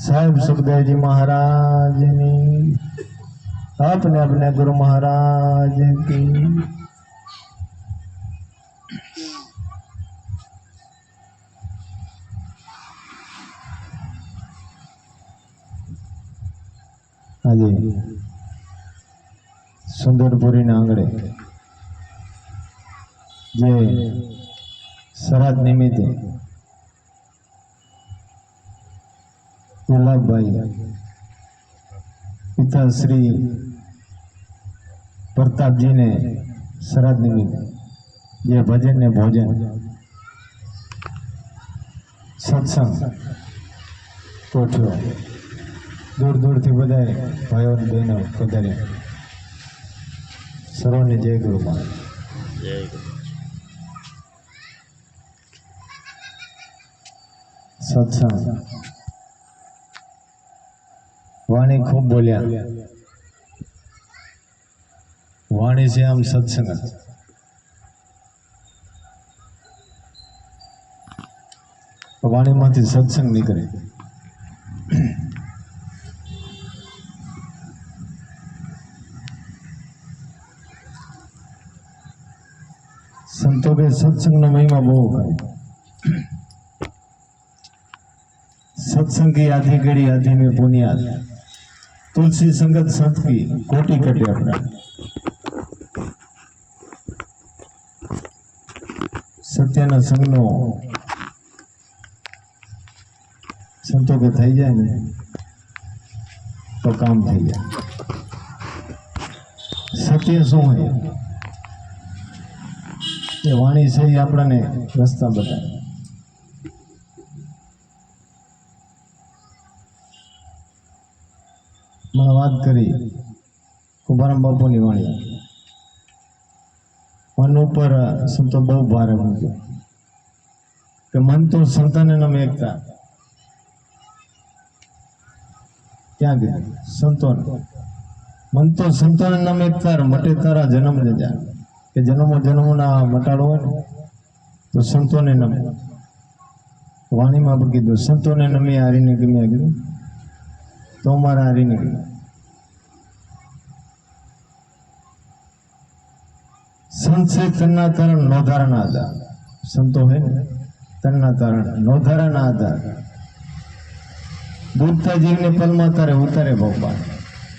साहेब सुखदेव जी महाराज ने अपने अपने गुरु महाराज की આજે સુંદરપુરી ના આંગણે જે શ્રાદ્ધ નિમિત્તે વલ્લભભાઈ પિતા શ્રી प्रतापजी ने श्राद्ध निमित्त ये भजन ने भोजन सत्संग कोठो दूर दूर थी बधाए भाइयों ने बहनों पधारे सर्वने जय गुरु महाराज। जय गुरु। सत्संग वाणी खूब बोलिया, वाणी से हम सत्संग वाणी माथी सत्संग निकले। संतों के सत्संग नो महिमा बहु है। सत्संग की आधी घड़ी आधी में बुनियाद, तुलसी संगत संत की कोटि कटे अपना। सत्याना संगनो संतों के थई जाए ने तो काम थई जाए। सत्य शू है ये वाणी से ही आपने रस्ता बताए। मैं बात करी कुमारम बापू की वाणी मन पर संतो बहु भार मूक्यो कि मन तो संतान नाम एकता क्या गया संतो मन तो संतान नाम एकता मटे तारा जन्म ले जा कि जन्मो जन्मो ना मटाड़ो ने तो संतो ने नम वाणी में भी कीधुं संतो ने नमी हारी ने गम्या कीधुं तो मारा हारी ने गम्या। संत से तन्ना तरण नोधारण आधार संतो है तन्ना तरण नोधारण आधार डूबता जीव ने पल में तारे उतारे भावपार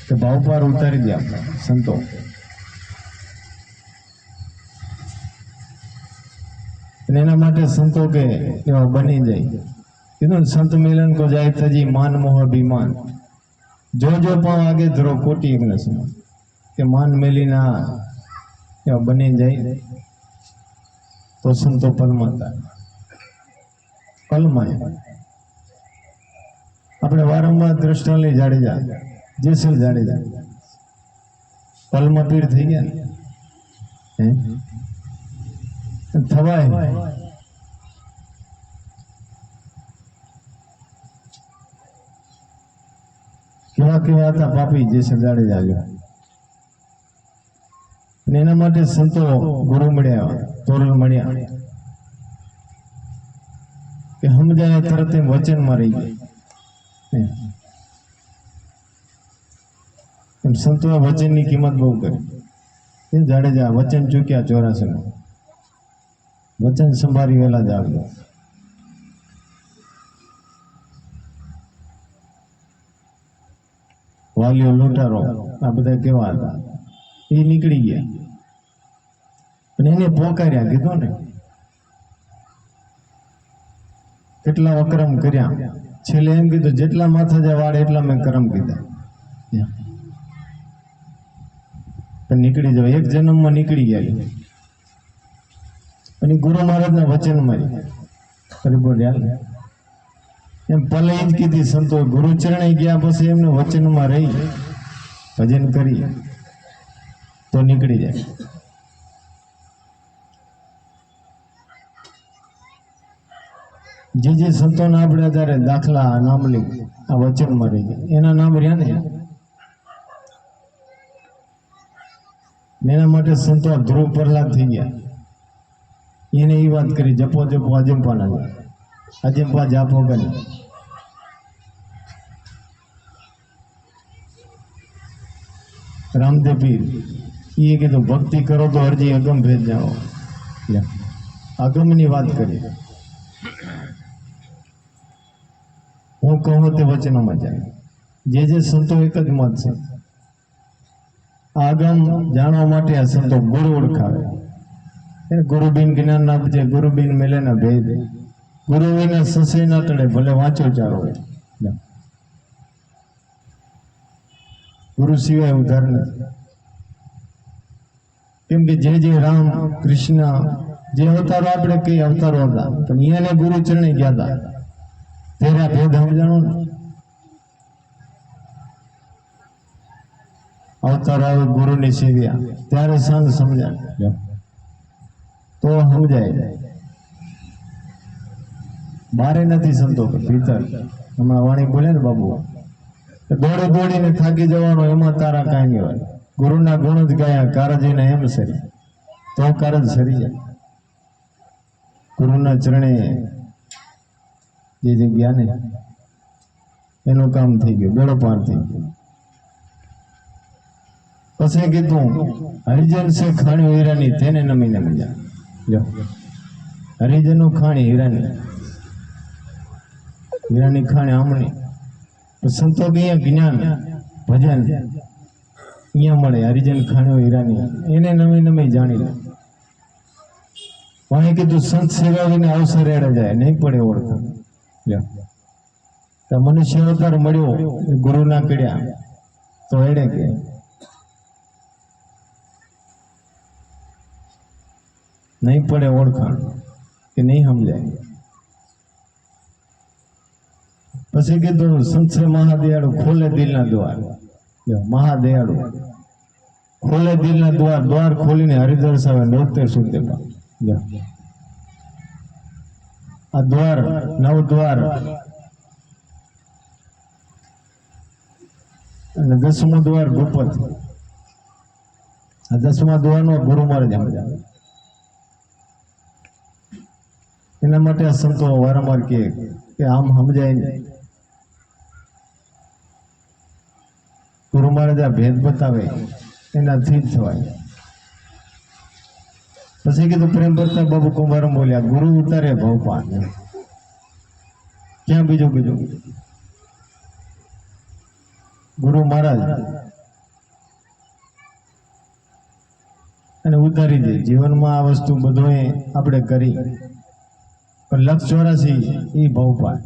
के भावपार उतारी दिया संतो। एना माटे संतो के एवा बनी जाए कीधुं संत मिलन को जाए तजी मान मोह अभिमान जो पाव आगे धरो कोटी एक न समान के मान मेली ना एवा बनी जाए तो संतो पलमाता पलमाय अपने वारंवार दृष्टांत जाडेजा जेसल जाडेजा पलमा पीड़ थी गया थवाय केवा केवा था पापी जेसल जाडेजा जो एना माटे संतो गुरु मळ्या तोरण मळ्या के हम जाए तरत वचन में रही गए संतो वचन की कीमत बहु करी जाडेजा वचन चूक्या 84 में वचन संभारी वेला जागो वालियो लूटारो आ बधा केवा हता ये निकली गया एने पोकार्या कीधुं ने કેટલા અક્રમ કર્યા છેલ્લે એમ કીધું જેટલા માથા જાય વાળ એટલા મેં કરમ કીધા પણ નીકળી જાવ એક જન્મમાં નીકળી ગયા અને ગુરુ મહારાજના વચન માં બોલ્યા એમ પલે જ કીધી સંતો ગુરુ ચરણે ગયા પછી એમને વચનમાં રહી ભજન કરી तो निकली जाए। जे संतो ने आपणे त्यारे दाखला नाम लिख आ वचन में रही गया एना नाम रह्या ने एना माटे संतो ध्रुव प्रहलाद थी गया एने ई बात करी जपो जपो अजंपाना અજંપા જાપો કરી રામદેવ પીર એ કીધું ભક્તિ કરો તો અરજી અગમ ભેદ જાઓ. અગમની વાત કરી. હું કહું તે વચનોમાં જાય. જે સંતો એક જ મત છે. આગમ જાણવા માટે આ સંતો ગુરુ ઓળખાવે. ગુરુબિન જ્ઞાન ના આપજે, ગુરુબિન મેલે ના ભેદ, ગુરુ વિના સસે ના ટળે, ભલે વાંચો ચારો. ગુરુ સિવાય ઉધાર નથી. કેમ કે જે રામ કૃષ્ણ જે અવતારો આપણે કઈ અવતારો હતા, પણ અહીંયાને ગુરુ ચરણે ગયા હતા. તેરા ભેદ સમજાણો ને. અવતાર આવે ગુરુની સેવ્યા ત્યારે સંત સમજાય તો સમજાય. બારે નથી સંતો ભીતર. હમણાં વાણી બોલે ને બાબુ, દોડી દોડીને થાકી જવાનો એમાં તારા કાંઈ નહીં હોય. ગુરુના ગુણ જ ગયા કારજીને એમ સરી તો કારજ સરી જાય. ગુરુના ચરણે જે જગ્યા ને એનું કામ થઈ ગયું, બેડો પાર થઈ ગયો. પછી કીધું હરિજન છે ખાણી હીરાની તેને નમી નમી જાય. જો હરિજનનું ખાણી હીરાની, હીરાની ખાણી આમણી. સંતો અહીંયા જ્ઞાન ભજન અહીંયા મળે. હરિજન ખાણીઓ હીરાની એને નમી નમી જાણી લે. વાણી કીધું સંત સેવાવીને અવસર એડે જાય, નહીં પડે ઓળખ. મનુષ્ય અવતાર મળ્યો ગુરુ ના કર્યા તો એડે કે નહીં પડે ઓળખાણ કે નહીં સમજાય. પછી કીધું સંત મહાદયાળુ ખોલે દિલના દ્વાર. મહાદયાળુ ખોલે દિલના દ્વાર, દ્વાર ખોલીને હરિદર્શાવે નોતે સુતે. આ દ્વાર નવ દ્વાર અને 10મું દ્વાર ગુપત. આ 10મા દ્વારનો ગુરુ મારે સમજાવે. એના માટે આ સંતો વારંવાર કે આમ સમજાય નહીં. ગુરુ મહારાજ આ ભેદ બતાવે એનાથી જ થવાય. પછી કીધું પ્રેમ પ્રતાપ બાબુ કુંભારમ બોલ્યા, ગુરુ ઉતારે ભવપાન. ક્યાં બીજું બીજું? ગુરુ મહારાજ અને ઉતારી દે. જીવનમાં આ વસ્તુ બધું આપણે કરી, પણ લક્ષ 84 એ ભવપાન.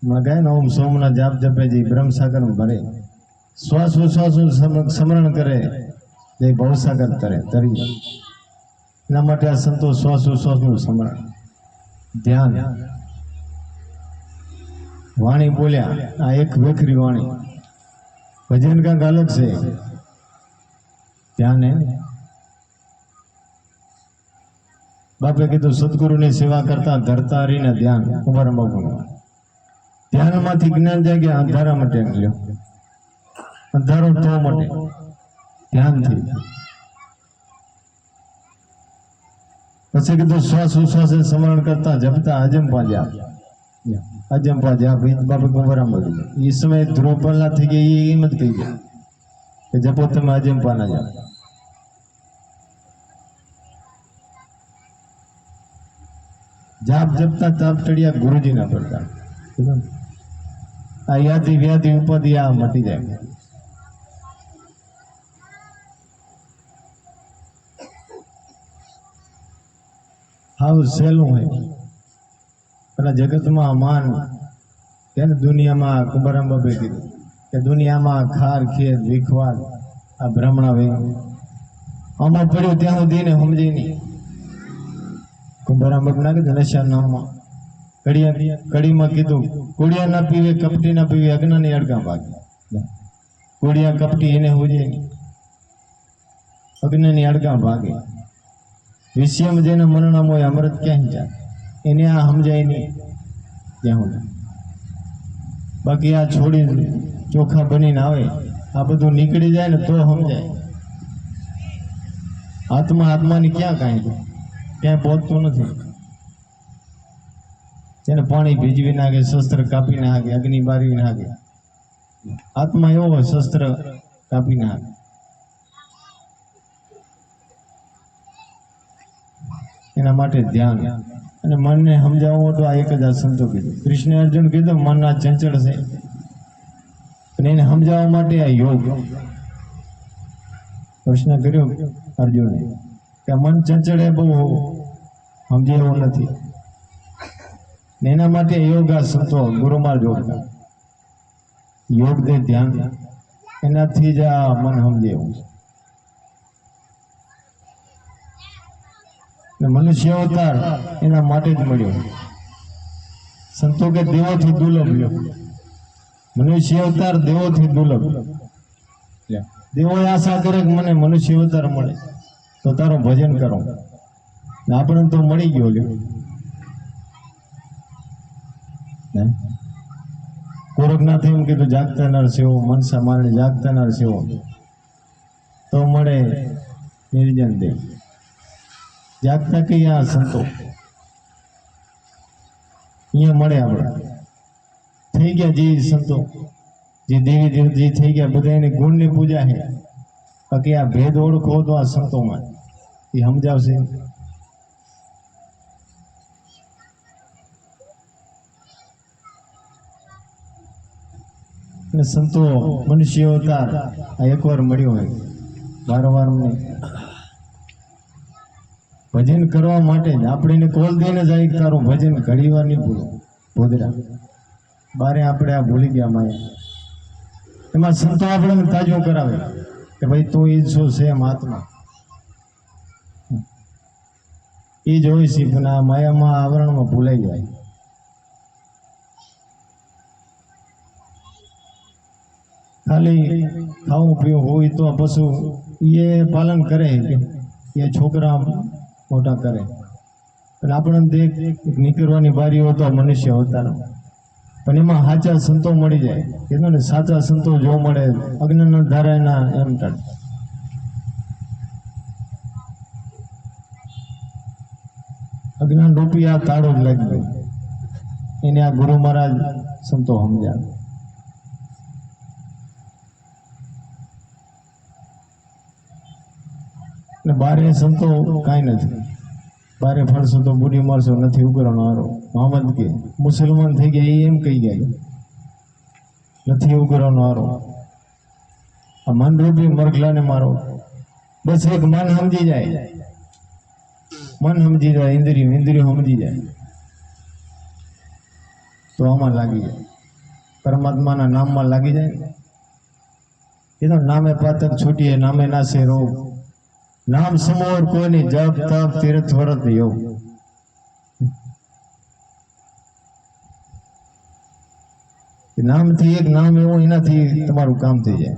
હમણાં કહે ને ઓમ સોમના જાપ જપે જી બ્રહ્મસાગર ભરે, શ્વાસ ઉશ્વાસ સ્મરણ કરે જે ભવસાગર તરે તરી. એના માટે આ સંતો શ્વાસ ઉશ્વાસનું સ્મરણ, ધ્યાન. વાણી બોલ્યા આ એક વેખરી વાણી. ભજન કાંક અલગ છે, ધ્યાન. બાપે કીધું સદગુરુની સેવા કરતા ધરતા હરીને ધ્યાન. કુંભારામ બાપુનું ધ્યાનમાંથી જ્ઞાન જાગ્યા, અંધારા માટે લ્યો. અંધારો તો માટે ધ્યાનથી. પછી કીધું શ્વાસ ઉશ્વાસ સ્મરણ કરતા જપતા અજંપા જાપ. અજંપા જાપ બાપે કુંભારામ બોલી. એ સમયે ધ્રુવ પ્રહલાદ થઈ ગયા. એ એમ જ કહી ગયા કે જપો તમે અજંપા ના જાપ. જાપ જપતા તાપ ટળિયા ગુરુજી ના પડતા. આ યાદી વ્યાધિ ઉપાધિ આ મટી જાય. હાવ સહેલું હોય અને જગતમાં માન કે દુનિયામાં. કુંભારામ બાપે કીધું કે દુનિયામાં ખાર ખેત વિખવાદ આ ભ્રમણા વે આમાં પડ્યું ત્યાં સુધી ને સમજી નહીં. કુંભારામ બાપ ના કીધું નશા નામમાં કડીમાં કીધું કુડિયા ના પીવે કપટી ના પીવે અજ્ઞાની અડગા ભાગે. કુડિયા કપટી એને હોજે નહીં, અજ્ઞાની અડગા ભાગે. વિષયમ જેને મરણામ હોય અમૃત ક્યાંય જાય, એને આ સમજાય નહીં ત્યાં સુધી. બાકી આ છોડી ચોખા બનીને આવે, આ બધું નીકળી જાય ને તો સમજાય. આત્માની ક્યાં કાંઈ ક્યાંય પહોંચતું નથી. તેને પાણી ભીજવી નાખે, શસ્ત્ર કાપી નાખે, અગ્નિ બારી નાખે. આત્મા એવો હોય, શસ્ત્ર કાપી નાખે. એના માટે ધ્યાન અને મનને સમજાવવું તો આ એક જ આ સંતો કીધું. કૃષ્ણ અર્જુન કીધું મનના ચંચળ છે, અને એને સમજાવવા માટે આ યોગ. પ્રશ્ન કર્યો અર્જુને કે મન ચંચળ એ બહુ સમજે એવું નથી, એના માટે યોગ આ સંતો ગુરુમાર જોડતા. યોગ દે ધ્યાન, એનાથી જ આ મન સમજે એવું છે. મનુષ્ય અવતાર એના માટે જ મળ્યો. સંતો કે દેવોથી દુર્લભ લ્યો. મનુષ્ય અવતાર દેવોથી દુર્લભ. દેવો આશા કરે કે મને મનુષ્ય અવતાર મળે તો તારું ભજન કરો. આપણે તો મળી ગયો લ્યો. ગોરખનાથે એમ કીધું જાગતા નર સેવો, મનસા મારણી જાગતા નર સેવો તો મળે નિર્જન દેવ. જાગતા કઈ આ સંતો અહીંયા મળે. આપણે થઈ ગયા જે સંતો, જે દેવી દેવજી થઈ ગયા, બધા એની ગુણની પૂજા છે. બાકી આ ભેદ ઓળખો તો આ સંતોમાં એ સમજાવશે. સંતો મનુષ્ય અવતાર આ એકવાર મળ્યો હોય, વારંવાર નહીં. ભજન કરવા માટે જ આપણે એને કોલ દઈને જાય કે તારું ભજન ઘણી વાર નહીં ભૂલો. ભોદરા બારે આપણે આ ભૂલી ગયા માયા. એમાં સંતો આપણે તાજો કરાવે કે ભાઈ તું એ જ છો સેમ આત્મા, એ જ હોય છે, પણ આ માયામાં આવરણમાં ભૂલાઈ જાય. ખાલી ખાવું પીવું હોય તો પશુ એ પાલન કરે કે એ છોકરા મોટા કરે, પણ આપણે દેખ નીકળવાની બારી હોય તો મનુષ્ય અવતાર. પણ એમાં સાચા સંતો મળી જાય. કીધું ને સાચા સંતો જો મળે અજ્ઞાન ધારાના એમ ટળ. અજ્ઞાન રૂપી આ તાળો જ લાગી ગયો. એને આ ગુરુ મહારાજ સંતો સમજાવે. બારે સંતો કાંઈ નથી. બારે ફરશો તો બુરી મારશો, નથી ઉઘરાનો હારો. મોહમ્મદ કે મુસલમાન થઈ ગયા એ એમ કહી ગયા નથી ઉઘરાનો હારો. આ મન રૂપી મરઘલાને મારો. બસ એક મન સમજી જાય, મન સમજી જાય, ઇન્દ્રિયો સમજી જાય તો આમાં લાગી જાય, પરમાત્માના નામમાં લાગી જાય. એ તો નામે પાતક છૂટીએ, નામે નાશે રોગ. નામ સમોર કોઈની જપ તપ તીર્થ વ્રત યોગ. નામથી એક નામ એવું, એનાથી તમારું કામ થઈ જાય.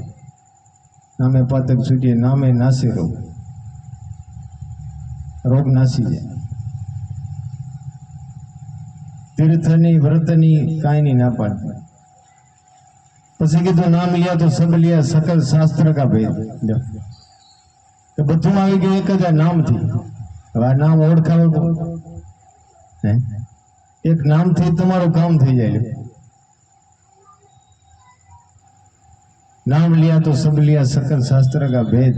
નામે પાતક છૂટીએ, નામે નાશે રોગ. રોગ નાસી જાય. તીર્થની વ્રતની કાંઈ નહીં ના પાડતી. પછી કીધું નામ लिया તો સબ लिया सकल शास्त्र का भेद. તો બધું આવી ગયું એક જ નામથી. હવે આ નામ ઓળખાવે એક નામથી તમારું કામ થઈ જાય. नाम लिया तो सब लिया सकल शास्त्र का भेद.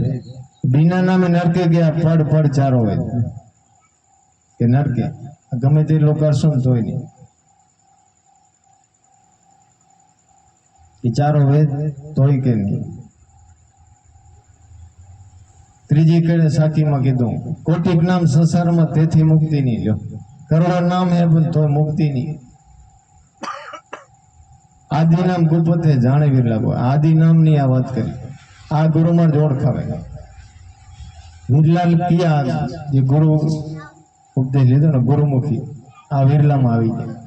बिना नामे नरके गया पड़ पड़ चारो वेद. કે નરકે ગમે તે લોકો કરશો ને તોય નહીં. એ ચારો વેદ તોય કે નહીં. ત્રીજી કડે સાખીમાં કીધું કોટિક નામ સંસારમાં તેથી મુક્તિ નહીં. લ્યો કરોડો નામ હે પણ તો મુક્તિ નહીં. આદિ નામ ગુપતે જાણે વીર લાગો. આદિ નામ ની આ વાત કરી. આ ગુરુમાં જ ઓળખાવે. વીરલાલ કિયા જે ગુરુ ઉપદેશ લીધો ને ગુરુમુખી, આ વીરલામાં આવી ગયા.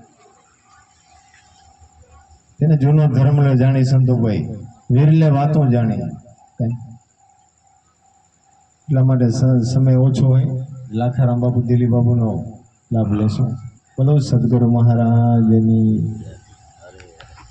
તેને જૂનો ધર્મ લે જાણી સંતોભાઈ, વીરલે વાતો જાણી. એટલા માટે સમય ઓછો હોય, લાખારામ બાપુ દિલીપ બાબુનો લાભ લેશું. બોલો સદગુરુ મહારાજની